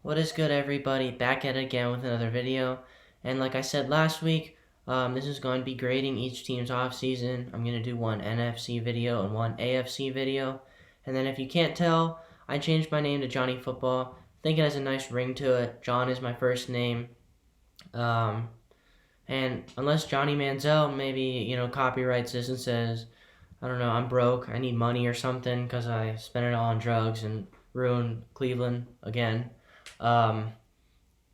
What is good, everybody? Back at it again with another video. And like I said last week, this is going to be grading each team's offseason. I'm going to do one NFC video and one AFC video. And then if you can't tell, I changed my name to Johnny Football. I think it has a nice ring to it. John is my first name. Um, and unless Johnny Manziel maybe, copyrights this and says, I don't know, I'm broke, I need money or something because I spent it all on drugs and ruined Cleveland again. Um,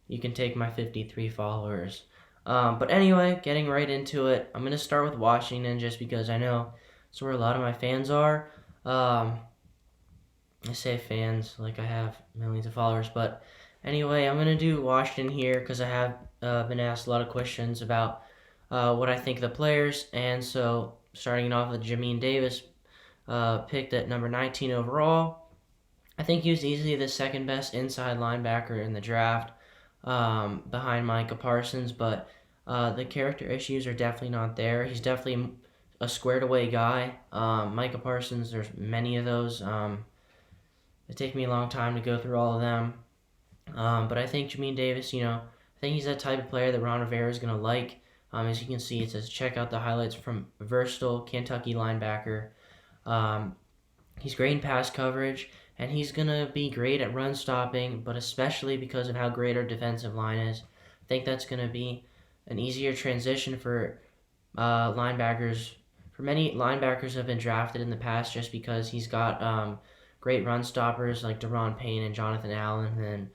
you can take my 53 followers. But anyway, getting right into it, I'm going to start with Washington just because I know it's where a lot of my fans are. I say fans like I have millions of followers, but anyway, I'm going to do Washington here because I have been asked a lot of questions about what I think of the players. And so, starting off with Jamin Davis, picked at number 19 overall. I think he was easily the second best inside linebacker in the draft, behind Micah Parsons, but the character issues are definitely not there. He's definitely a squared away guy. Micah Parsons, there's many of those. It takes me a long time to go through all of them. But I think Jamin Davis, I think he's that type of player that Ron Rivera is going to like. As you can see, it says check out the highlights from versatile Kentucky linebacker. He's great in pass coverage, and he's going to be great at run stopping, but especially because of how great our defensive line is. I think that's going to be an easier transition for linebackers. For many linebackers have been drafted in the past just because he's got great run stoppers like Deron Payne and Jonathan Allen, and then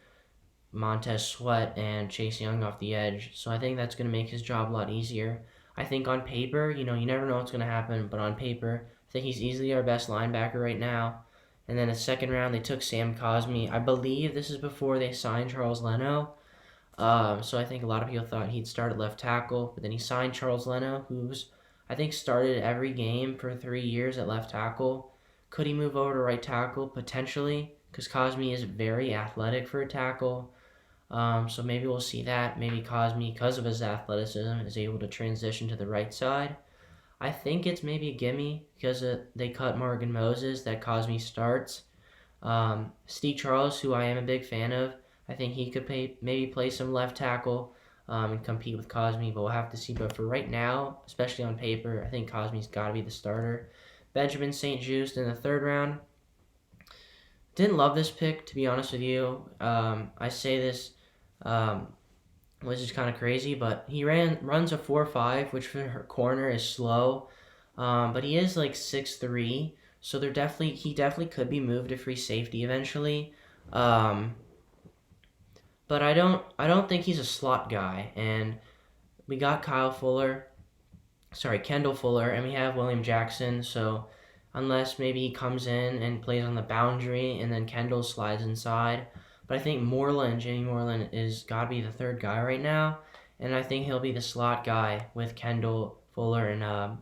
Montez Sweat and Chase Young off the edge. So I think that's going to make his job a lot easier. I think on paper, you never know what's going to happen, but on paper, I think he's easily our best linebacker right now. And then the second round, they took Sam Cosmi. I believe this is before they signed Charles Leno. So I think a lot of people thought he'd start at left tackle, but then he signed Charles Leno, who's I think started every game for 3 years at left tackle. Could he move over to right tackle? Potentially, because Cosmi is very athletic for a tackle. So maybe we'll see that. Maybe Cosmi, because of his athleticism, is able to transition to the right side. I think it's maybe a gimme because they cut Morgan Moses that Cosmi starts. Steve Charles, who I am a big fan of, I think he could maybe play some left tackle and compete with Cosmi, but we'll have to see. But for right now, especially on paper, I think Cosmi's got to be the starter. Benjamin St-Juste in the third round. Didn't love this pick, to be honest with you. I say this, which is kind of crazy, but he runs a 4.5, which for her corner is slow. But he is like 6'3", so he definitely could be moved to free safety eventually. But I don't think he's a slot guy. And we got Kendall Fuller, and we have William Jackson. So unless maybe he comes in and plays on the boundary, and then Kendall slides inside. But I think Jamie Moreland is got to be the third guy right now, and I think he'll be the slot guy with Kendall Fuller and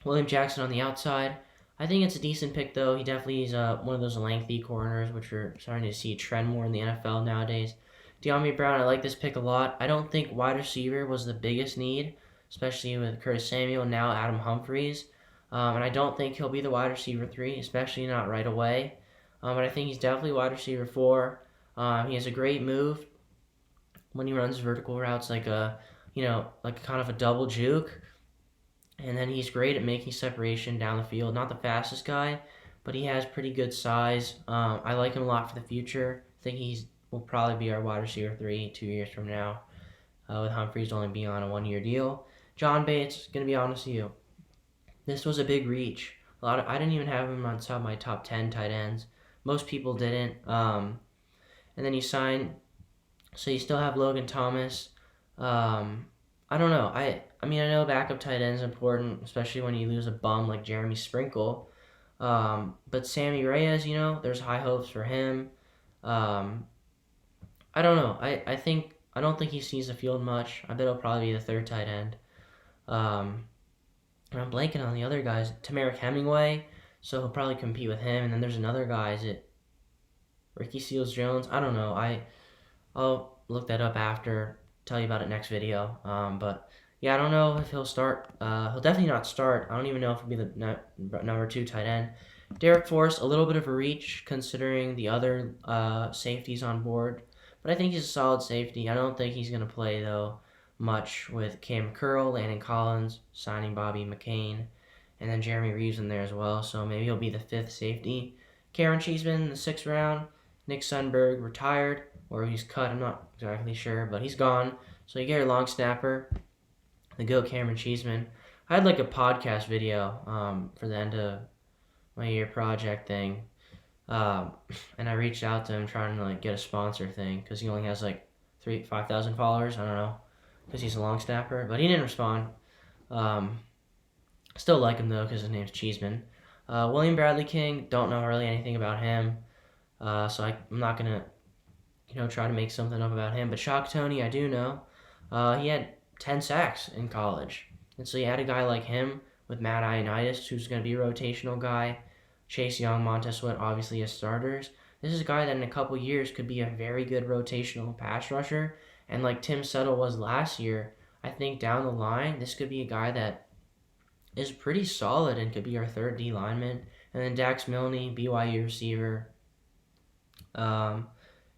William Jackson on the outside. I think it's a decent pick, though. He definitely is one of those lengthy corners, which we're starting to see a trend more in the NFL nowadays. De'Ami Brown, I like this pick a lot. I don't think wide receiver was the biggest need, especially with Curtis Samuel and now Adam Humphries. And I don't think he'll be the wide receiver 3, especially not right away. But I think he's definitely wide receiver 4. He has a great move when he runs vertical routes, like kind of a double juke. And then he's great at making separation down the field. Not the fastest guy, but he has pretty good size. I like him a lot for the future. I think will probably be our wide receiver 3 2 years from now, with Humphries only being on a 1-year deal. John Bates, gonna be honest with you, this was a big reach. I didn't even have him on my top 10 tight ends. Most people didn't. And then you sign, so you still have Logan Thomas. I don't know. I know backup tight end is important, especially when you lose a bum like Jeremy Sprinkle. But Sammy Reyes, there's high hopes for him. I don't know. I don't think he sees the field much. I bet he'll probably be the third tight end. And I'm blanking on the other guys. Tamarick Hemingway, so he'll probably compete with him. And then there's another guy. Is it Ricky Seals-Jones? I don't know. I'll look that up after. Tell you about it next video. But yeah, I don't know if he'll start. He'll definitely not start. I don't even know if he'll be the number 2 tight end. Derek Forrest, a little bit of a reach considering the other safeties on board, but I think he's a solid safety. I don't think he's going to play, though, much with Cam Curl, Landon Collins, signing Bobby McCain, and then Jeremy Reeves in there as well, so maybe he'll be the fifth safety. Karen Cheeseman in the sixth round. Nick Sundberg retired, or he's cut, I'm not exactly sure, but he's gone. So you get your long snapper, the GOAT Cameron Cheeseman. I had like a podcast video for the end of my year project thing, um, and I reached out to him trying to like get a sponsor thing because he only has like 5,000 followers. I don't know, because he's a long snapper, but he didn't respond. Um, Still like him though because his name's Cheeseman. William Bradley King, don't know really anything about him, so I'm not gonna try to make something up about him. But Shock Tony, I do know. He had 10 sacks in college, and so you had a guy like him with Matt Ioannidis, who's going to be a rotational guy. Chase Young, Montez Sweat, obviously as starters. This is a guy that in a couple years could be a very good rotational pass rusher, and like Tim Settle was last year, I think down the line this could be a guy that is pretty solid and could be our third D lineman. And then Dax Milne, BYU receiver. Um,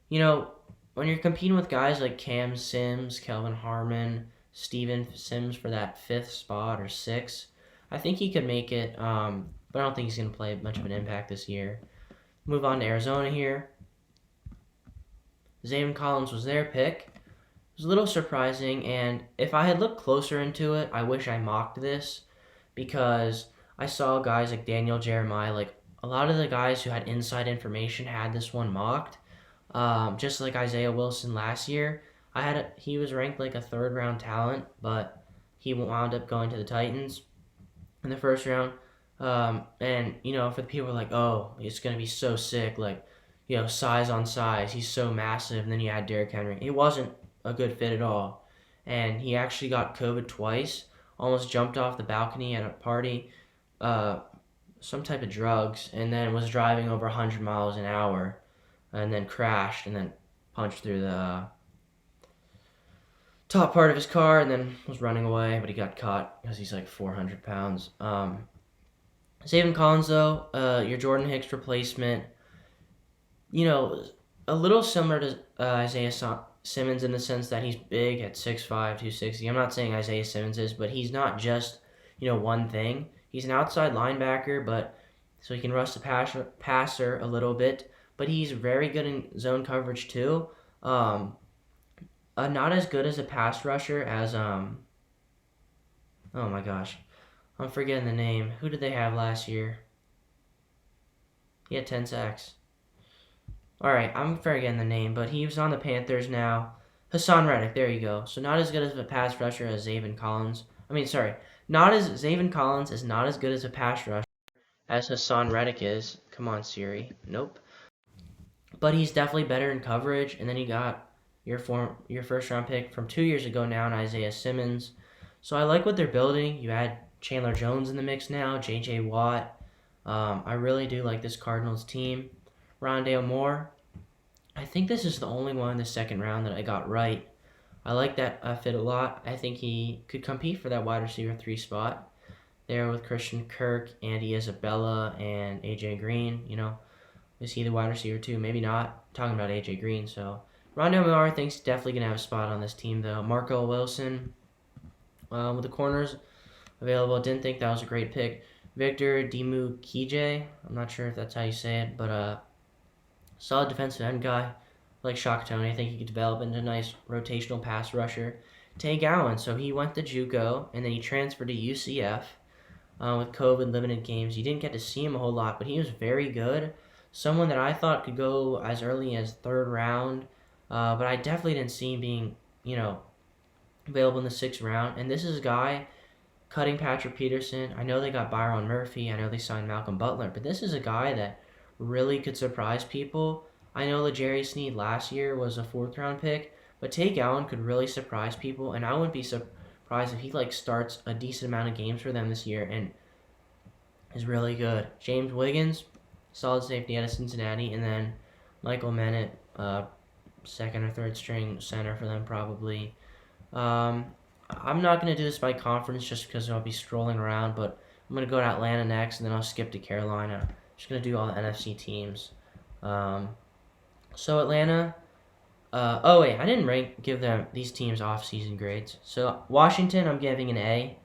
you know, when you're competing with guys like Cam Sims, Kelvin Harmon, Steven Sims for that fifth spot or sixth, I think he could make it, but I don't think he's going to play much of an impact this year. Move on to Arizona here. Zayvon Collins was their pick. It was a little surprising, and if I had looked closer into it, I wish I mocked this because I saw guys like Daniel Jeremiah, like a lot of the guys who had inside information had this one mocked. Just like Isaiah Wilson last year, he was ranked like a third round talent, but he wound up going to the Titans in the first round. And for the people who are like, oh, it's gonna be so sick, like size on size, he's so massive. And then you add Derrick Henry. It wasn't a good fit at all, and he actually got COVID twice. Almost jumped off the balcony at a party, some type of drugs, and then was driving over 100 miles an hour and then crashed and then punched through the top part of his car and then was running away, but he got caught because he's like 400 pounds. Zayvon Collins, though, your Jordan Hicks replacement, a little similar to Isaiah Simmons in the sense that he's big at 6'5", 260. I'm not saying Isaiah Simmons is, but he's not just, one thing. He's an outside linebacker, but so he can rush the passer a little bit, but he's very good in zone coverage too. Not as good as a pass rusher as oh my gosh, I'm forgetting the name. Who did they have last year? He had 10 sacks. All right, I'm forgetting the name, but he was on the Panthers now. Hassan Reddick, there you go. So not as good as a pass rusher as Zayvon Collins. Zayvon Collins is not as good as a pass rusher as Hassan Reddick is. Come on, Siri. Nope. But he's definitely better in coverage. And then you got your first round pick from 2 years ago now in Isaiah Simmons. So I like what they're building. You add Chandler Jones in the mix now, J.J. Watt. I really do like this Cardinals team. Rondale Moore. I think this is the only one in the second round that I got right. I like that fit a lot. I think he could compete for that wide receiver 3 spot there with Christian Kirk, Andy Isabella, and A.J. Green. Is he the wide receiver 2? Maybe not. Talking about A.J. Green. So Rondale Moore, I think, is definitely going to have a spot on this team, though. Marco Wilson with the corners available. Didn't think that was a great pick. Victor Dimukije. I'm not sure if that's how you say it, but solid defensive end guy, like Shock Tony. I think he could develop into a nice rotational pass rusher. Tank Allen, so he went to JUCO, and then he transferred to UCF with COVID limited games. You didn't get to see him a whole lot, but he was very good. Someone that I thought could go as early as third round, but I definitely didn't see him being, available in the sixth round. And this is a guy cutting Patrick Peterson. I know they got Byron Murphy. I know they signed Malcolm Butler, but this is a guy that really could surprise people. I know L'Jarius Sneed last year was a fourth round pick, but Tank Allen could really surprise people, and I wouldn't be surprised if he starts a decent amount of games for them this year and is really good. James Wiggins, solid safety out of Cincinnati, and then Michael Mennett, second or third string center for them probably. I'm not going to do this by conference just because I'll be strolling around, but I'm going to go to Atlanta next, and then I'll skip to Carolina. Just gonna do all the NFC teams. So Atlanta. Oh wait, I didn't give them these teams off-season grades. So Washington, I'm giving an A.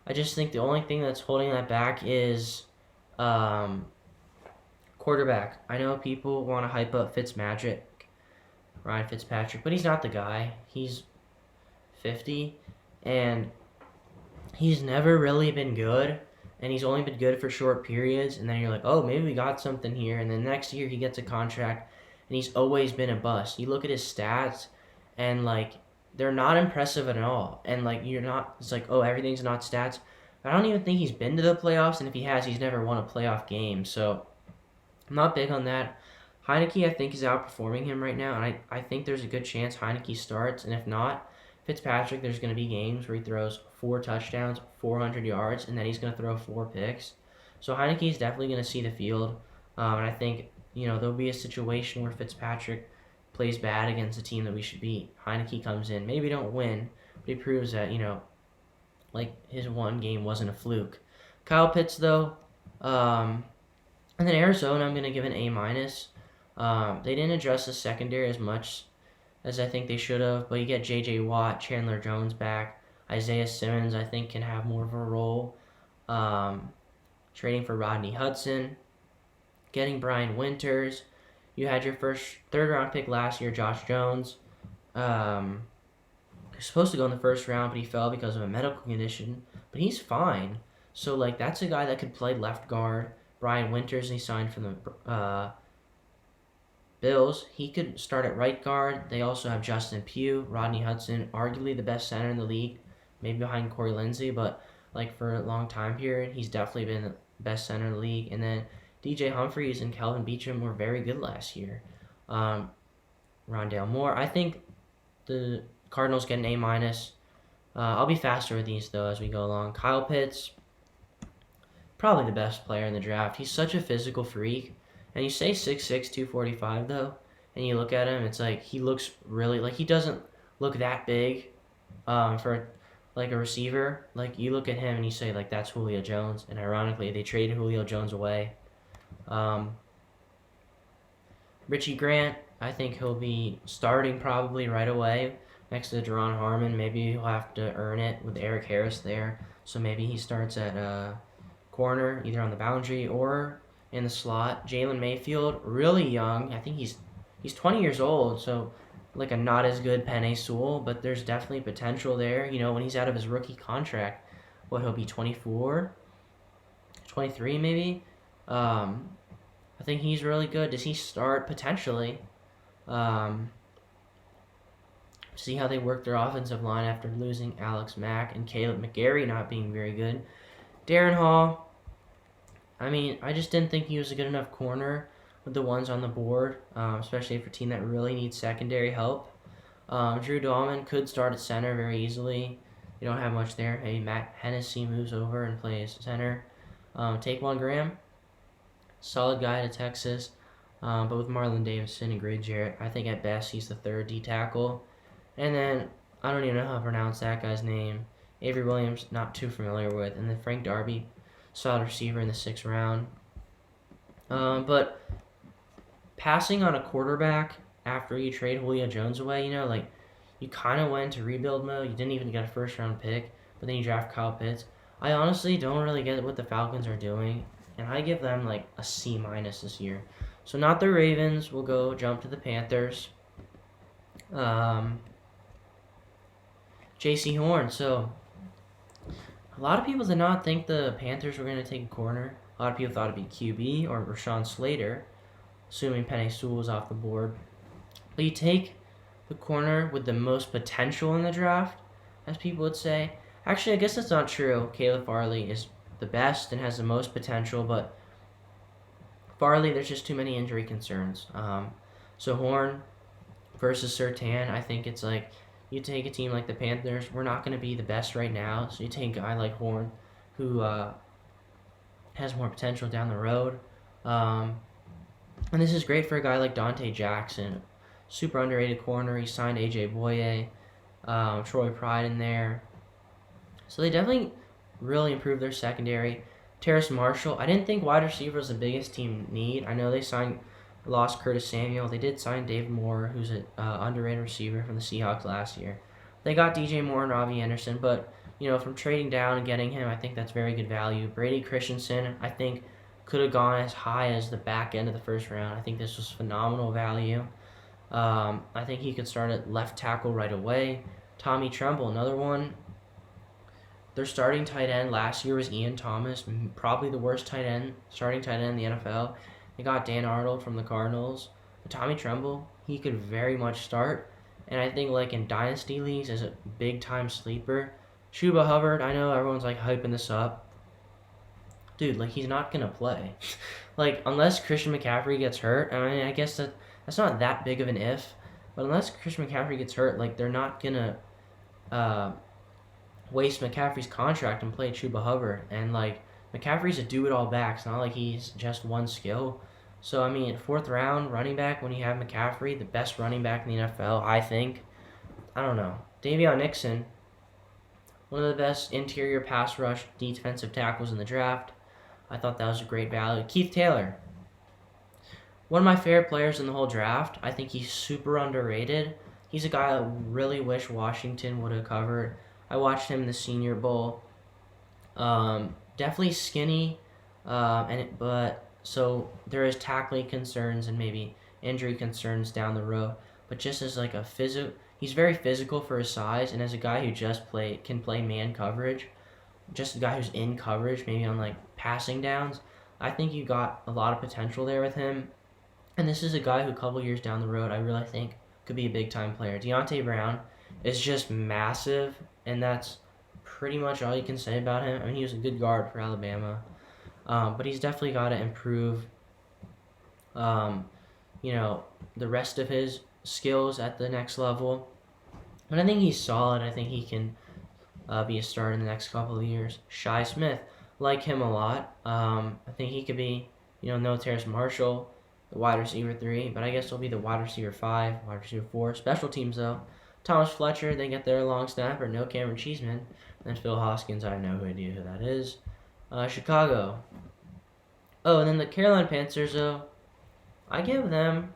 I just think the only thing that's holding that back is um, quarterback. I know people want to hype up Ryan Fitzpatrick, but he's not the guy. He's 50, and he's never really been good, and he's only been good for short periods. And then you're like, oh, maybe we got something here. And then next year he gets a contract, and he's always been a bust. You look at his stats, and like they're not impressive at all. And like you're not, it's like, oh, everything's not stats. I don't even think he's been to the playoffs, and if he has, he's never won a playoff game. So I'm not big on that. Heineke, I think, is outperforming him right now, and I think there's a good chance Heineke starts, and if not, Fitzpatrick, there's going to be games where he throws 4 touchdowns, 400 yards, and then he's going to throw 4 picks. So Heineke is definitely going to see the field, and I think, there'll be a situation where Fitzpatrick plays bad against a team that we should beat. Heineke comes in, maybe don't win, but he proves that, like his one game wasn't a fluke. Kyle Pitts, though, and then Arizona, I'm going to give an A-. They didn't address the secondary as much as I think they should have, but you get J.J. Watt, Chandler Jones back. Isaiah Simmons, I think, can have more of a role. Trading for Rodney Hudson. Getting Brian Winters. You had your third-round pick last year, Josh Jones. He was supposed to go in the first round, but he fell because of a medical condition. But he's fine. So, that's a guy that could play left guard. Brian Winters, he signed from the Bills. He could start at right guard. They also have Justin Pugh, Rodney Hudson, arguably the best center in the league, maybe behind Corey Lindsey, but for a long time period, he's definitely been the best center in the league. And then DJ Humphries and Kelvin Beachum were very good last year. Rondale Moore. I think the Cardinals get an A-. I'll be faster with these, though, as we go along. Kyle Pitts, probably the best player in the draft. He's such a physical freak. And you say 6'6", 245, though, and you look at him, it's like he looks really, he doesn't look that big for, a receiver. You look at him and you say, that's Julio Jones. And ironically, they traded Julio Jones away. Richie Grant, I think he'll be starting probably right away next to Deron Harmon. Maybe he'll have to earn it with Eric Harris there. So maybe he starts at corner, either on the boundary or in the slot. Jalen Mayfield, really young. I think he's 20 years old, so a not as good Penei Sewell, but there's definitely potential there. When he's out of his rookie contract, he'll be 24, 23 maybe. I think he's really good. Does he start? Potentially. See how they work their offensive line after losing Alex Mack and Caleb McGarry not being very good. Darren Hall, I just didn't think he was a good enough corner with the ones on the board, especially for a team that really needs secondary help. Drew Dahlman could start at center very easily. You don't have much there. Maybe Matt Hennessy moves over and plays center. Taquan Graham, solid guy to Texas, but with Marlon Davidson and Gray Jarrett, I think at best he's the third D tackle. And then, I don't even know how to pronounce that guy's name. Avery Williams, not too familiar with. And then Frank Darby, solid receiver in the 6th round. But passing on a quarterback after you trade Julio Jones away, you kind of went into rebuild mode. You didn't even get a first-round pick, but then you draft Kyle Pitts. I honestly don't really get what the Falcons are doing, and I give them a C- this year. So not the Ravens. We'll jump to the Panthers. J.C. Horn. So a lot of people did not think the Panthers were going to take a corner. A lot of people thought it'd be QB or Rashawn Slater, assuming Penei Sewell was off the board. But you take the corner with the most potential in the draft, as people would say. Actually, I guess that's not true. Caleb Farley is the best and has the most potential, but Farley, there's just too many injury concerns. So Horn versus Surtain, I think it's you take a team like the Panthers, we're not going to be the best right now, so you take a guy like Horn who has more potential down the road. And this is great for a guy like Dante Jackson, super underrated corner. He signed A.J. Boye, Troy Pride in there. So they definitely really improved their secondary. Terrace Marshall. I didn't think wide receiver was the biggest team need. I know they lost Curtis Samuel. They did sign David Moore, who's an underrated receiver from the Seahawks last year. They got DJ Moore and Robbie Anderson, but from trading down and getting him, I think that's very good value. Brady Christensen, I think, could have gone as high as the back end of the first round. I think this was phenomenal value. I think he could start at left tackle right away. Tommy Tremble, another one. Their starting tight end last year was Ian Thomas, probably the worst starting tight end in the NFL. They got Dan Arnold from the Cardinals. But Tommy Tremble, he could very much start. And I think like in dynasty leagues as a big time sleeper. Chuba Hubbard, I know everyone's like hyping this up. Dude, like he's not gonna play. Like unless Christian McCaffrey gets hurt, I mean I guess that's not that big of an if. But unless Christian McCaffrey gets hurt, like they're not gonna waste McCaffrey's contract and play Chuba Hubbard. And like McCaffrey's a do-it-all back. It's not like he's just one skill. So I mean, fourth round running back when you have McCaffrey, the best running back in the NFL, I think. I don't know. Davion Nixon, one of the best interior pass rush defensive tackles in the draft. I thought that was a great value. Keith Taylor, one of my favorite players in the whole draft. I think he's super underrated. He's a guy I really wish Washington would have covered. I watched him in the Senior Bowl. Definitely skinny, but so there is tackling concerns and maybe injury concerns down the road. But just as like he's very physical for his size, and as a guy who can play man coverage, just a guy who's in coverage, maybe on like passing downs. I think you got a lot of potential there with him. And this is a guy who a couple years down the road I really think could be a big time player. Deontay Brown is just massive, and that's pretty much all you can say about him. I mean, he was a good guard for Alabama, but he's definitely got to improve, the rest of his skills at the next level. But I think he's solid. I think he can be a starter in the next couple of years. Shi Smith, like him a lot. I think he could be, no Terrace Marshall, the wide receiver 3, but I guess he'll be the wide receiver 5, wide receiver 4. Special teams, though. Thomas Fletcher, they get their long snapper, no Cameron Cheeseman. And then Phil Hoskins, I have no idea who that is. Chicago. Oh, and then the Carolina Panthers, though, I give them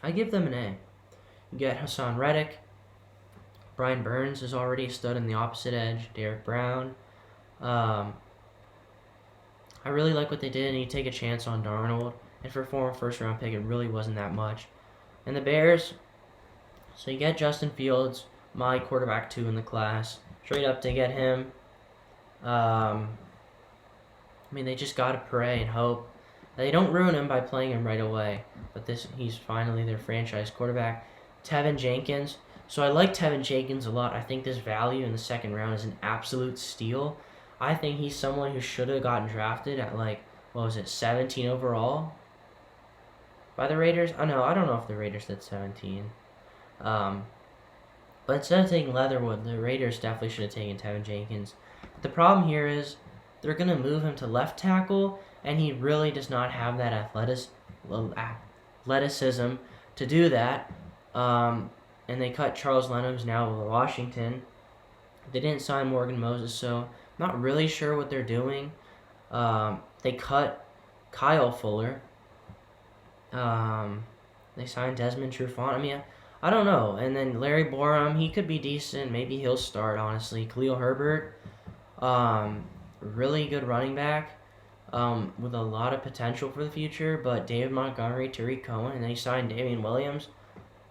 an A. You get Hassan Reddick. Brian Burns is already a stud in the opposite edge. Derek Brown. I really like what they did, and you take a chance on Darnold. And for a former first-round pick, it really wasn't that much. And the Bears, so you get Justin Fields, my quarterback 2 in the class. Trade up to get him. I mean, they just got to pray and hope that they don't ruin him by playing him right away. But he's finally their franchise quarterback. Tevin Jenkins. So I like Tevin Jenkins a lot. I think this value in the second round is an absolute steal. I think he's someone who should have gotten drafted at 17 overall by the Raiders. I don't know if the Raiders did 17. But instead of taking Leatherwood, the Raiders definitely should have taken Tevin Jenkins. But the problem here is they're going to move him to left tackle, and he really does not have that athleticism to do that. And they cut Charles Leno, who's now with Washington. They didn't sign Morgan Moses, so not really sure what they're doing. They cut Kyle Fuller. They signed Desmond Trufant. I mean, I don't know. And then Larry Borum, he could be decent. Maybe he'll start, honestly. Khalil Herbert, really good running back with a lot of potential for the future. But David Montgomery, Tariq Cohen, and then he signed Damian Williams.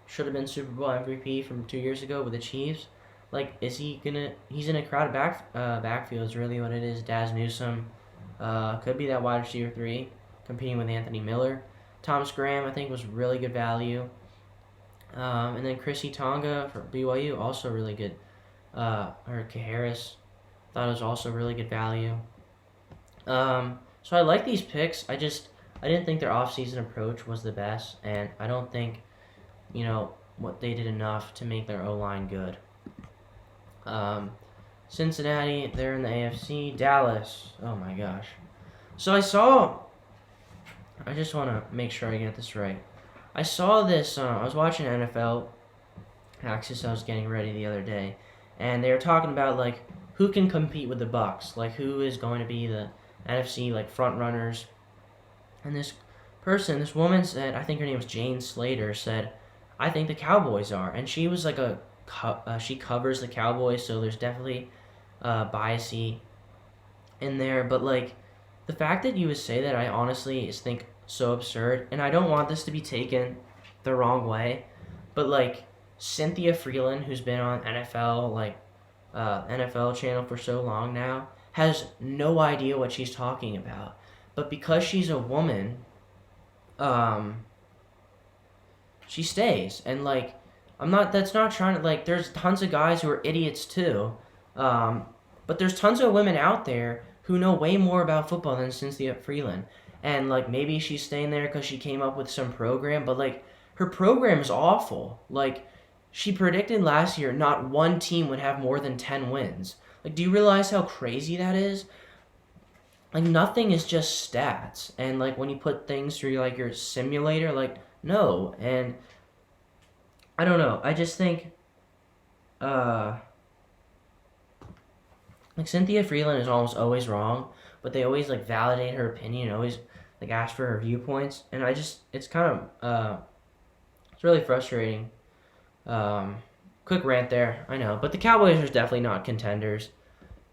Should have been Super Bowl MVP from 2 years ago with the Chiefs. Is he gonna? He's in a crowded backfield. Is really what it is. Daz Newsome could be that wide receiver 3, competing with Anthony Miller. Thomas Graham, I think, was really good value. And then Chrissy Tonga for BYU, also really good. Or Harris, thought it was also really good value. So I like these picks. I didn't think their offseason approach was the best, and I don't think, what they did enough to make their O-line good. Cincinnati, they're in the AFC. Dallas, oh my gosh. So I just want to make sure I get this right. I saw this, I was watching NFL Axis, I was getting ready the other day, and they were talking about, who can compete with the Bucks? Like, who is going to be the NFC like front runners? And this woman said, I think her name was Jane Slater, said, I think the Cowboys are, and she was like she covers the Cowboys, so there's definitely biasy in there. But like, the fact that you would say that, I honestly think so absurd, and I don't want this to be taken the wrong way, but like Cynthia Freeland, who's been on NFL channel for so long now, has no idea what she's talking about. But because she's a woman, she stays. And like, that's not trying to, like, there's tons of guys who are idiots too. But there's tons of women out there who know way more about football than Cynthia Freeland. And like, maybe she's staying there because she came up with some program, but like, her program is awful. Like, she predicted last year not one team would have more than 10 wins. Like, do you realize how crazy that is? Like, nothing is just stats. And like, when you put things through like your simulator, like, no. And I don't know. I just think like, Cynthia Freeland is almost always wrong, but they always like validate her opinion, always like ask for her viewpoints, and it's kind of it's really frustrating. Quick rant there, I know, but the Cowboys are definitely not contenders.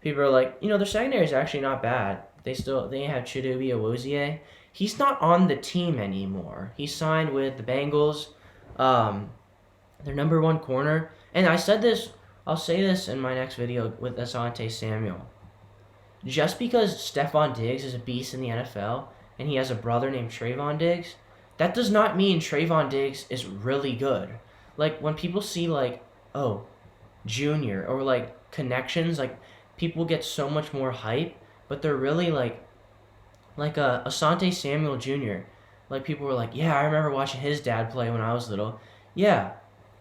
People are like, their secondary is actually not bad. They have Chidobe Awuzie. He's not on the team anymore. He signed with the Bengals, their number one corner. And I said this, I'll say this in my next video with Asante Samuel. Just because Stephon Diggs is a beast in the NFL and he has a brother named Trayvon Diggs, that does not mean Trayvon Diggs is really good. Like, when people see like, oh, Junior, or like connections, like, people get so much more hype, but they're really like Asante Samuel Jr. Like, people were like, yeah, I remember watching his dad play when I was little. Yeah,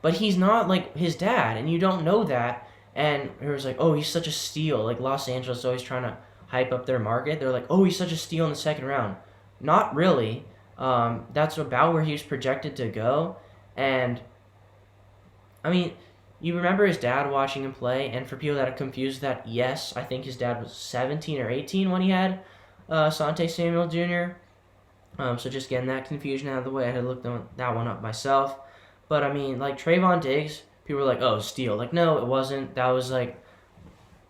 but he's not like his dad, and you don't know that. And it was like, oh, he's such a steal. Like, Los Angeles is always trying to hype up their market. They're like, oh, he's such a steal in the second round. Not really. That's about where he was projected to go. And I mean, you remember his dad watching him play, and for people that are confused that, yes, I think his dad was 17 or 18 when he had Asante Samuel Jr. So just getting that confusion out of the way, I had to look that one up myself. But I mean, like, Trayvon Diggs, people were like, oh, steal. Like, no, it wasn't. That was like,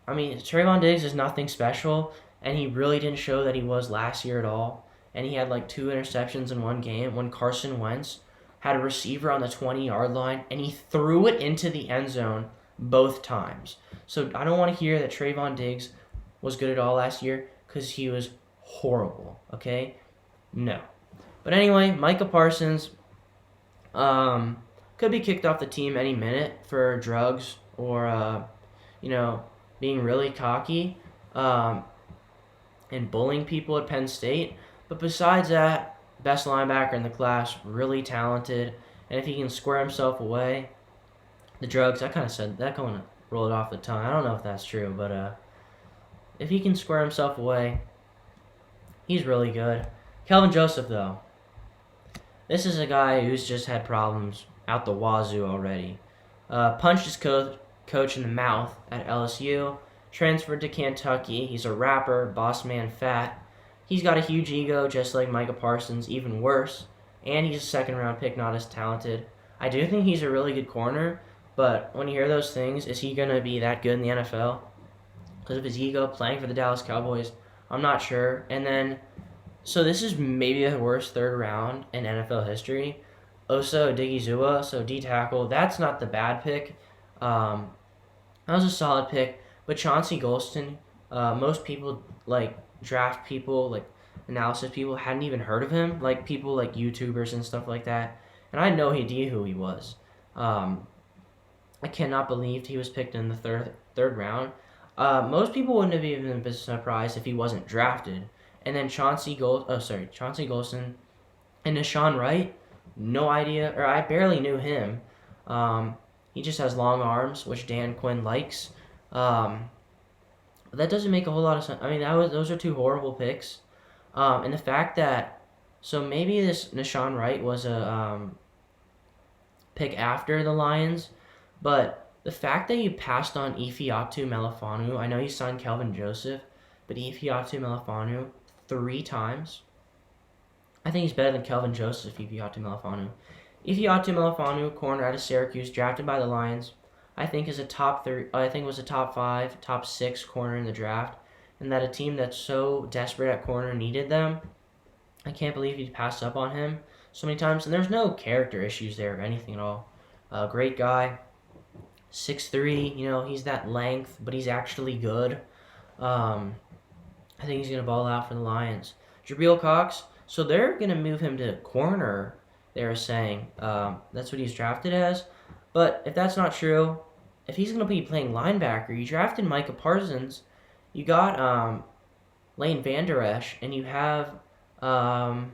I mean, Trayvon Diggs is nothing special, and he really didn't show that he was last year at all. And he had like 2 interceptions in one game when Carson Wentz had a receiver on the 20-yard line, and he threw it into the end zone both times. So I don't want to hear that Trayvon Diggs was good at all last year, because he was horrible, okay? No. But anyway, Micah Parsons could be kicked off the team any minute for drugs or, being really cocky and bullying people at Penn State. But besides that, best linebacker in the class, really talented. And if he can square himself away, the drugs, I kind of said that, kind of rolled off the tongue. I don't know if that's true, but if he can square himself away, he's really good. Kelvin Joseph, though, this is a guy who's just had problems out the wazoo already. Punched his coach in the mouth at LSU, transferred to Kentucky. He's a rapper, boss man fat. He's got a huge ego, just like Micah Parsons, even worse. And he's a second-round pick, not as talented. I do think he's a really good corner, but when you hear those things, is he going to be that good in the NFL? Because of his ego, playing for the Dallas Cowboys, I'm not sure. And then, so this is maybe the worst third round in NFL history. Osa Odigizua, so D-tackle, that's not the bad pick. That was a solid pick. But Chauncey Golston, most people, like, draft people, like, analysis people, hadn't even heard of him. Like, people like YouTubers and stuff like that. And I had no idea who he was. I cannot believe he was picked in the third round. Most people wouldn't have even been surprised if he wasn't drafted. And then Chauncey Golston and Deshaun Wright, no idea, or I barely knew him. He just has long arms, which Dan Quinn likes. But that doesn't make a whole lot of sense. I mean, those are 2 horrible picks. And the fact that, so maybe this Deshaun Wright was a pick after the Lions, but The fact that you passed on Ifeatu Melifonwu, I know you signed Kelvin Joseph, but Ifeatu Melifonwu 3 times. I think he's better than Kelvin Joseph, Ifeatu Melifonwu. Ifeatu Melifonwu, corner out of Syracuse, drafted by the Lions. I think is a top 3. I think was a top 5, top 6 corner in the draft, and that a team that's so desperate at corner needed them. I can't believe he passed up on him so many times, and there's no character issues there or anything at all. Great guy, 6'3". He's that length, but he's actually good. I think he's gonna ball out for the Lions. Jabril Cox. So they're gonna move him to corner. They were saying that's what he's drafted as. But if that's not true, if he's gonna be playing linebacker, you drafted Micah Parsons. You got Lane Vander Esch, and you have Jalen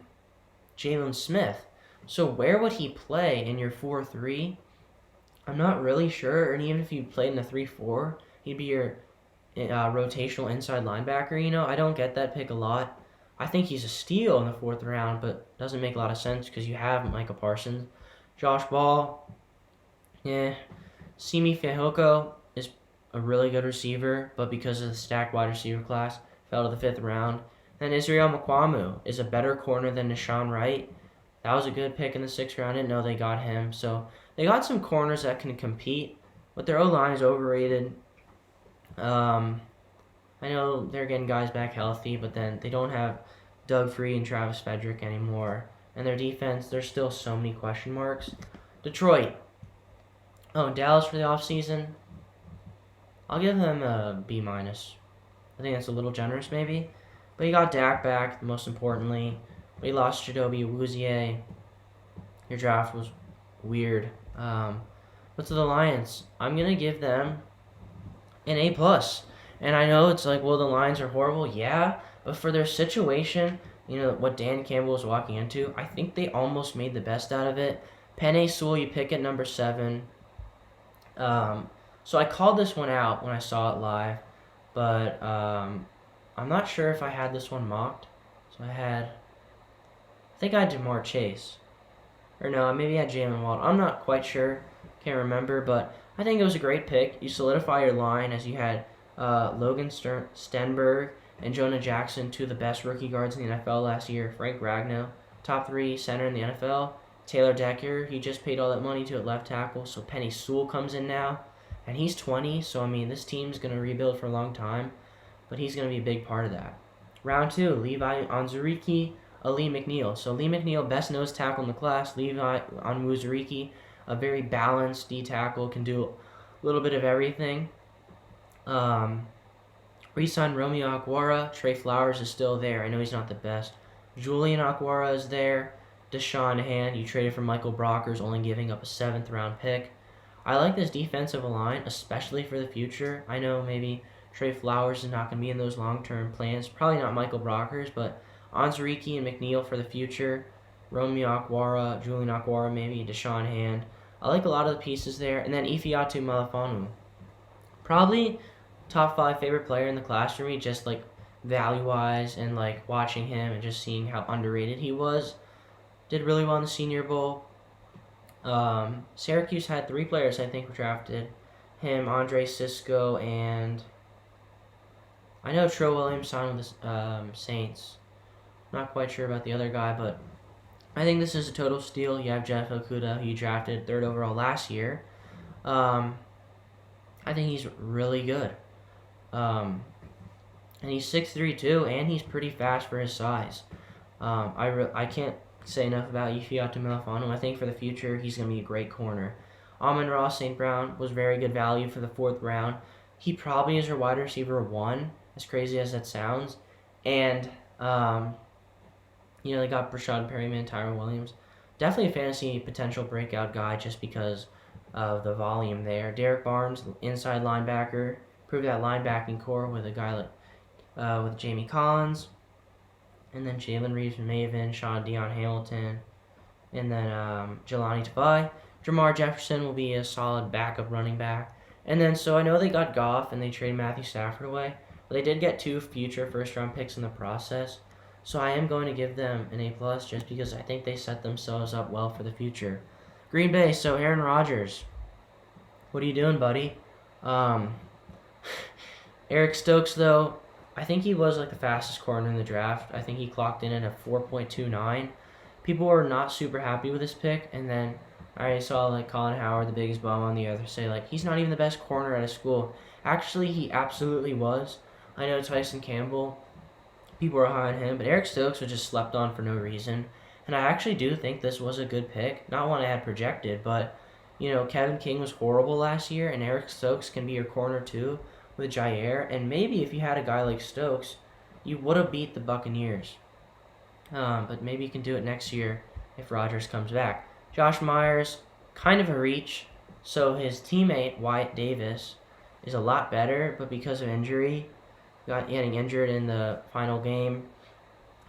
Smith. So where would he play in your 4-3? I'm not really sure. And even if you played in a 3-4, he'd be your rotational inside linebacker. I don't get that pick a lot. I think he's a steal in the 4th round, but doesn't make a lot of sense because you have Micah Parsons. Josh Ball, Simi Fehoko is a really good receiver, but because of the stacked wide receiver class, fell to the 5th round. Then Israel Mukwamu is a better corner than Nashawn Wright. That was a good pick in the 6th round. I didn't know they got him. So they got some corners that can compete, but their O-line is overrated. I know they're getting guys back healthy, but then they don't have Doug Free and Travis Frederick anymore. And their defense, there's still so many question marks. Detroit. Dallas for the offseason. I'll give them a B-. I think that's a little generous maybe. But you got Dak back, most importantly. We lost Jadobi Awuzie. Your draft was weird. But to the Lions, I'm going to give them an A+. And I know it's like, well, the Lions are horrible. Yeah, but for their situation, what Dan Campbell was walking into, I think they almost made the best out of it. Penei Sewell, you pick at number 7. So I called this one out when I saw it live, but I'm not sure if I had this one mocked. So I think I had Jamar Chase. Or no, maybe I had Jalen Waddle. I'm not quite sure. Can't remember, but I think it was a great pick. You solidify your line as you had Logan Stenberg and Jonah Jackson, 2 of the best rookie guards in the NFL last year. Frank Ragnow, top 3 center in the NFL. Taylor Decker, he just paid all that money to at left tackle. So Penei Sewell comes in now, and he's 20. So, this team's going to rebuild for a long time, but he's going to be a big part of that. Round 2, Levi Onwuzurike, Ali McNeil. So Lee McNeil, best nose tackle in the class. Levi Onwuzurike, a very balanced D tackle, can do a little bit of everything. Re-signed Romeo Okwara. Trey Flowers is still there. I know he's not the best. Julian Okwara is there. Deshaun Hand, you traded for Michael Brockers, only giving up a 7th round pick. I like this defensive line, especially for the future. I know maybe Trey Flowers is not going to be in those long-term plans. Probably not Michael Brockers, but Onwuzurike and McNeil for the future. Romeo Okwara, Julian Okwara, maybe Deshaun Hand. I like a lot of the pieces there. And then Ifeatu Melifonwu. Probably top 5 favorite player in the class for me, just like value-wise and like watching him and just seeing how underrated he was. Did really well in the Senior Bowl. Syracuse had 3 players I think were drafted. Him, Andre Cisco, and I know Tro Williams signed with the Saints. Not quite sure about the other guy, but I think this is a total steal. You have Jeff Okudah, who you drafted 3rd overall last year. I think he's really good. And he's 6'3" too, and he's pretty fast for his size. I can't say enough about Ifeatu Melifonwu. I think for the future, he's going to be a great corner. Amon-Ra St. Brown was very good value for the 4th round. He probably is your wide receiver 1, as crazy as that sounds. And, they got Brashad Perryman, Tyrone Williams. Definitely a fantasy potential breakout guy just because of the volume there. Derek Barnes, inside linebacker. Proved that linebacking core with a guy like with Jamie Collins. And then Jalen Reeves-Maven, Sean Dion Hamilton, and then Jelani Tavai. Jamar Jefferson will be a solid backup running back. And then, so I know they got Goff and they traded Matthew Stafford away, but they did get 2 future first-round picks in the process. So I am going to give them an A+ just because I think they set themselves up well for the future. Green Bay, so Aaron Rodgers. What are you doing, buddy? Um, Eric Stokes, though, I think he was like the fastest corner in the draft. I think he clocked in at a 4.29. People were not super happy with his pick, and then I saw like Colin Howard, the biggest bum on the other, say like he's not even the best corner at his school. Actually, he absolutely was. I know Tyson Campbell, people were high on him, but Eric Stokes was just slept on for no reason. And I actually do think this was a good pick. Not one I had projected, but Kevin King was horrible last year, and Eric Stokes can be your corner too with Jair. And maybe if you had a guy like Stokes, you would have beat the Buccaneers. But maybe you can do it next year if Rodgers comes back. Josh Myers, kind of a reach. So his teammate Wyatt Davis is a lot better, but because of injury, got getting injured in the final game,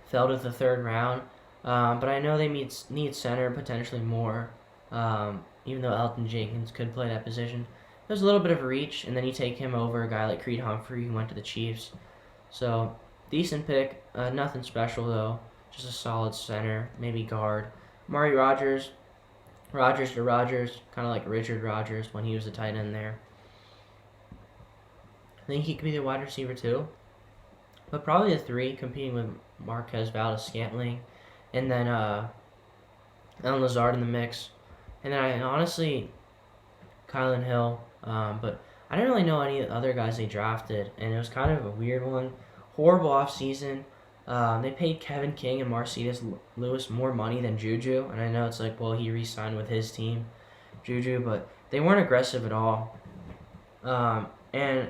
fell to the third round. But I know they need center potentially more, even though Elton Jenkins could play that position. There's a little bit of a reach, and then you take him over a guy like Creed Humphrey who went to the Chiefs. So, decent pick. Nothing special, though. Just a solid center, maybe guard. Amari Rodgers, Rodgers to Rodgers, kind of like Richard Rodgers when he was the tight end there. I think he could be the wide receiver, too. But probably a 3, competing with Marquez Valdes-Scantling. And then Alan Lazard in the mix. And then I honestly, Kylan Hill. But I didn't really know any of the other guys they drafted. And it was kind of a weird one. Horrible offseason. They paid Kevin King and Marcedes Lewis more money than Juju. And I know it's like, well, he re-signed with his team, Juju. But they weren't aggressive at all. And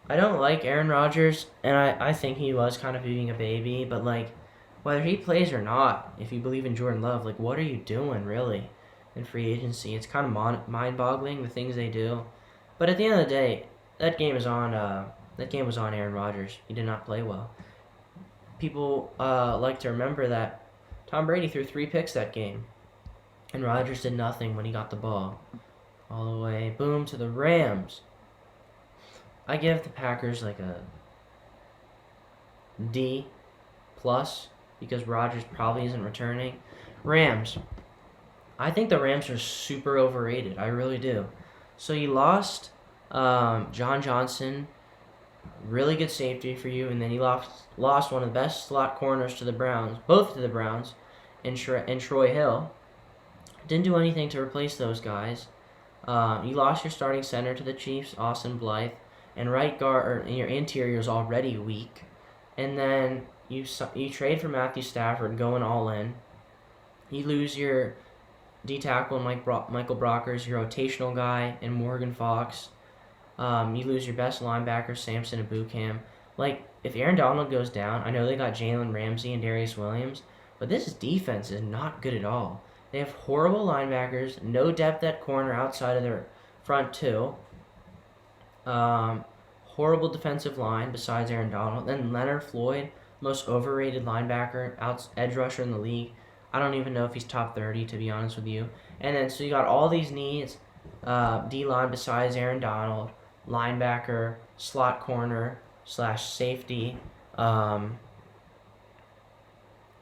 I don't like Aaron Rodgers. And I think he was kind of being a baby. But, like, whether he plays or not, if you believe in Jordan Love, like, what are you doing, really, in free agency? It's kind of mind-boggling, the things they do. But at the end of the day, that game was on Aaron Rodgers. He did not play well. People like to remember that Tom Brady threw 3 picks that game, and Rodgers did nothing when he got the ball. All the way, boom, to the Rams. I give the Packers like a D+, because Rodgers probably isn't returning. Rams. I think the Rams are super overrated. I really do. So you lost John Johnson, really good safety for you, and then you lost one of the best slot corners to the Browns, both to the Browns, and Troy Hill. Didn't do anything to replace those guys. You lost your starting center to the Chiefs, Austin Blythe, and right guard, and your interior is already weak. And then you trade for Matthew Stafford, going all in. You lose your D-tackle, Michael Brockers, your rotational guy, and Morgan Fox. You lose your best linebacker, Samson Ebukam. Like, if Aaron Donald goes down, I know they got Jalen Ramsey and Darius Williams, but this defense is not good at all. They have horrible linebackers, no depth at corner outside of their front two. Horrible defensive line besides Aaron Donald. Then Leonard Floyd, most overrated linebacker, edge rusher in the league. I don't even know if he's top 30, to be honest with you. And then, so you got all these needs. D-line besides Aaron Donald, linebacker, slot corner, /safety,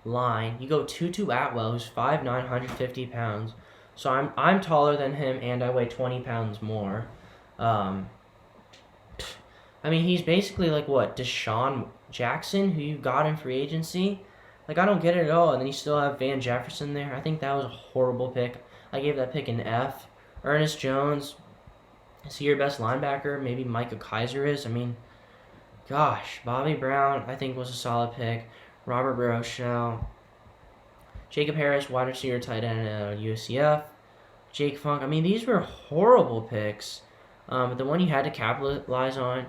line. You go Tutu Atwell, who's 5'9", 150 pounds. So I'm taller than him, and I weigh 20 pounds more. I mean, he's basically like, what, Deshaun Jackson, who you got in free agency? Like, I don't get it at all. And then you still have Van Jefferson there. I think that was a horrible pick. I gave that pick an F. Ernest Jones, is he your best linebacker? Maybe Micah Kaiser is. I mean, gosh. Bobby Brown, I think, was a solid pick. Robert Rochelle. Jacob Harris, wide receiver, tight end at UCF. Jake Funk. I mean, these were horrible picks. But the one you had to capitalize on,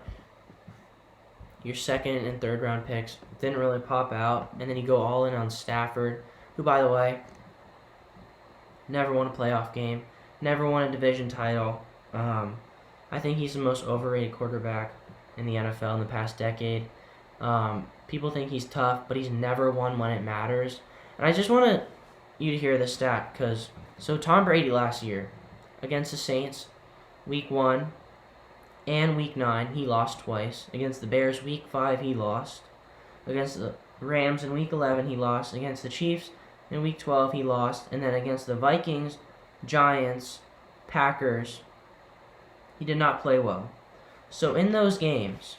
your second and third round picks, didn't really pop out. And then you go all in on Stafford, who, by the way, never won a playoff game, never won a division title. I think he's the most overrated quarterback in the NFL in the past decade. People think he's tough, but he's never won when it matters. And I just want you to hear this stat, because so Tom Brady last year against the Saints, Week 1 and Week 9, he lost twice. Against the Bears, Week 5, he lost. Against the Rams in Week 11, he lost. Against the Chiefs in Week 12, he lost. And then against the Vikings, Giants, Packers, He did not play well. So in those games,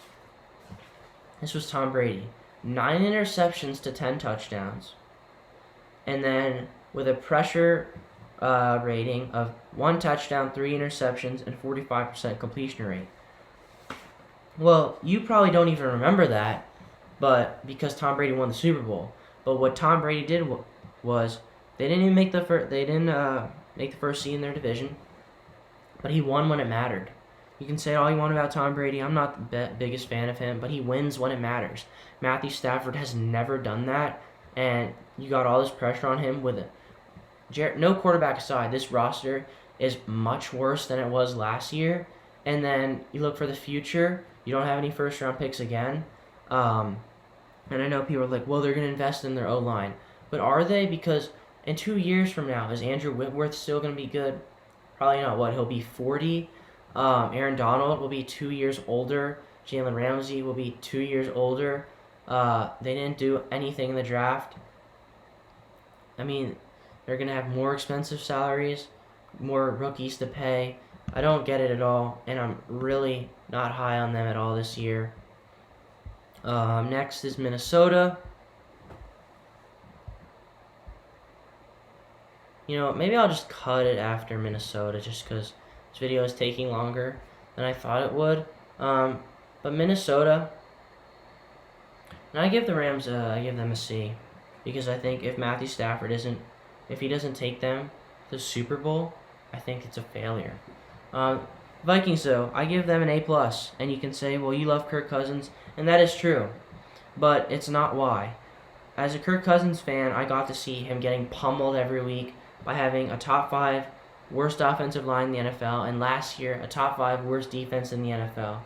this was Tom Brady. 9 interceptions to 10 touchdowns. And then with a pressure rating of 1 touchdown, 3 interceptions, and 45% completion rate. Well, you probably don't even remember that, but because Tom Brady won the Super Bowl. But what Tom Brady did was they didn't even make the first seed in their division, but he won when it mattered. You can say all you want about Tom Brady. I'm not the biggest fan of him, but he wins when it matters. Matthew Stafford has never done that, and you got all this pressure on him with no quarterback aside. This roster is much worse than it was last year. And then you look for the future. You don't have any first-round picks again. And I know people are like, well, they're going to invest in their O-line. But are they? Because in 2 years from now, is Andrew Whitworth still going to be good? Probably not. What? He'll be 40. Aaron Donald will be 2 years older. Jalen Ramsey will be 2 years older. They didn't do anything in the draft. I mean, they're going to have more expensive salaries, more rookies to pay. I don't get it at all, and I'm really not high on them at all this year. Next is Minnesota. You know, maybe I'll just cut it after Minnesota just because this video is taking longer than I thought it would. But Minnesota, and I give the Rams, I give them a C, because I think if Matthew Stafford if he doesn't take them to the Super Bowl, I think it's a failure. Vikings, though, I give them an A+, and you can say, well, you love Kirk Cousins, and that is true, but it's not why. As a Kirk Cousins fan, I got to see him getting pummeled every week by having a top 5 worst offensive line in the NFL, and last year, a top 5 worst defense in the NFL.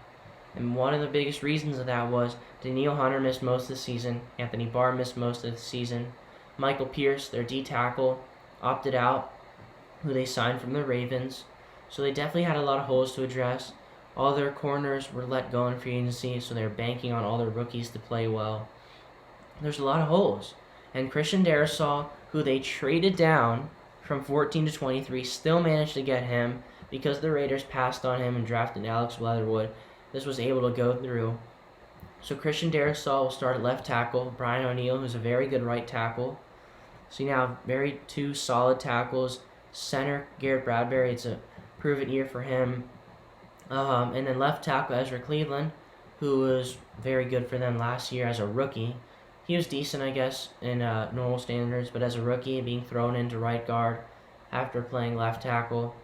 And one of the biggest reasons of that was Danielle Hunter missed most of the season, Anthony Barr missed most of the season, Michael Pierce, their D tackle, opted out, who they signed from the Ravens. So they definitely had a lot of holes to address. All their corners were let go in free agency, so they're banking on all their rookies to play well. There's a lot of holes. And Christian Darrisaw, who they traded down from 14 to 23, still managed to get him because the Raiders passed on him and drafted Alex Leatherwood. This was able to go through. So Christian Darrisaw will start at left tackle. Brian O'Neill, who's a very good right tackle. So you now have two solid tackles. Center, Garrett Bradbury, it's a proven year for him. And then left tackle, Ezra Cleveland, who was very good for them last year as a rookie. He was decent, I guess, in normal standards, but as a rookie and being thrown into right guard after playing left tackle,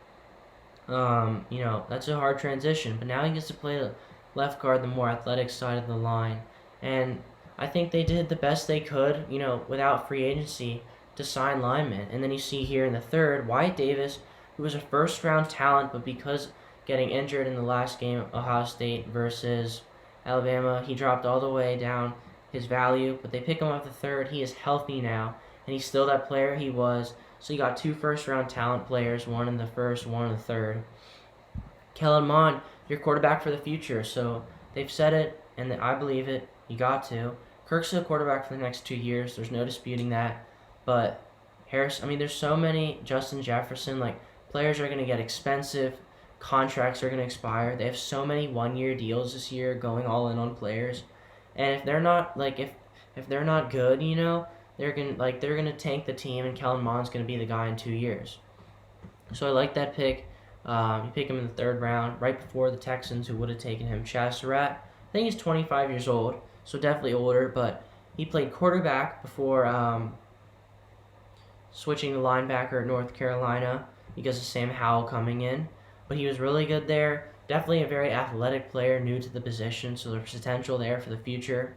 that's a hard transition. But now he gets to play the left guard, the more athletic side of the line. And I think they did the best they could, without free agency to sign linemen. And then you see here in the third, Wyatt Davis, who was a first-round talent, but because getting injured in the last game, Ohio State versus Alabama, he dropped all the way down his value, but they pick him up the third. He is healthy now, and he's still that player he was. So you got 2 first-round talent players, one in the first, one in the third. Kellen Mond, your quarterback for the future. So they've said it, and I believe it. You got to. Kirk's the quarterback for the next 2 years. There's no disputing that. But there's so many. Justin Jefferson, players are going to get expensive. Contracts are going to expire. They have so many one-year deals this year going all in on players. And if they're not if they're not good, they're gonna tank the team, and Kellen Mond's gonna be the guy in 2 years. So I like that pick. You pick him in the third round, right before the Texans, who would have taken him. Chaz Surratt, I think he's 25 years old, so definitely older, but he played quarterback before switching to linebacker at North Carolina because of Sam Howell coming in. But he was really good there. Definitely a very athletic player, new to the position, so there's potential there for the future.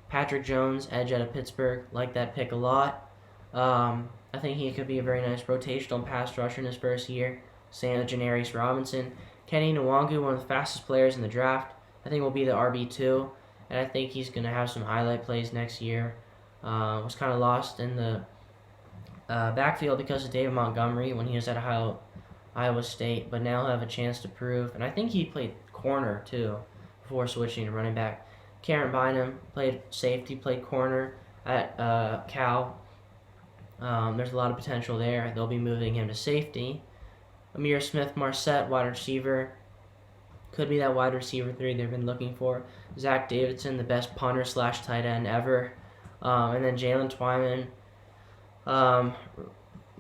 Patrick Jones, edge out of Pittsburgh, like that pick a lot. I think he could be a very nice rotational pass rusher in his first year. Same with Janarius Robinson. Kenny Nwangu, one of the fastest players in the draft, I think will be the RB2, and I think he's going to have some highlight plays next year. Was kind of lost in the backfield because of David Montgomery when he was at Iowa State, but now he'll have a chance to prove. And I think he played corner, too, before switching to running back. Karen Bynum played safety, played corner at Cal. There's a lot of potential there. They'll be moving him to safety. Amir Smith-Marset, wide receiver. Could be that wide receiver 3 they've been looking for. Zach Davidson, the best punter / tight end ever. And then Jalen Twyman.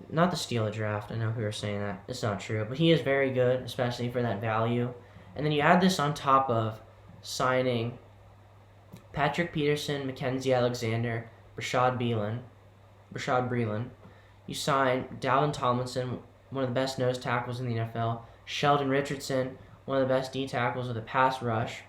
Not the steal a draft. I know who are saying that. It's not true. But he is very good, especially for that value. And then you add this on top of signing Patrick Peterson, Mackenzie Alexander, Rashad Breeland. You sign Dalvin Tomlinson, one of the best nose tackles in the NFL. Sheldon Richardson, one of the best D tackles with a pass rush.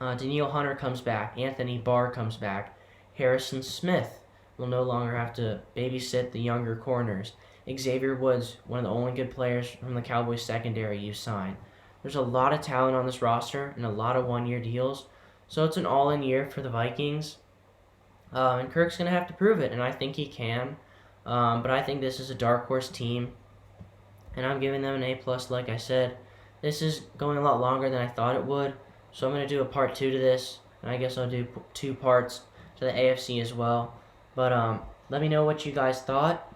Danielle Hunter comes back. Anthony Barr comes back. Harrison Smith will no longer have to babysit the younger corners. Xavier Woods, one of the only good players from the Cowboys secondary you sign. There's a lot of talent on this roster and a lot of one-year deals. So it's an all-in year for the Vikings. And Kirk's going to have to prove it, and I think he can. But I think this is a dark horse team, and I'm giving them an A+, like I said. This is going a lot longer than I thought it would, so I'm going to do a part 2 to this, and I guess I'll do 2 parts to the AFC as well. But let me know what you guys thought.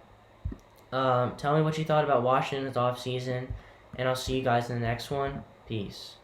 Tell me what you thought about Washington's offseason, and I'll see you guys in the next one. Peace.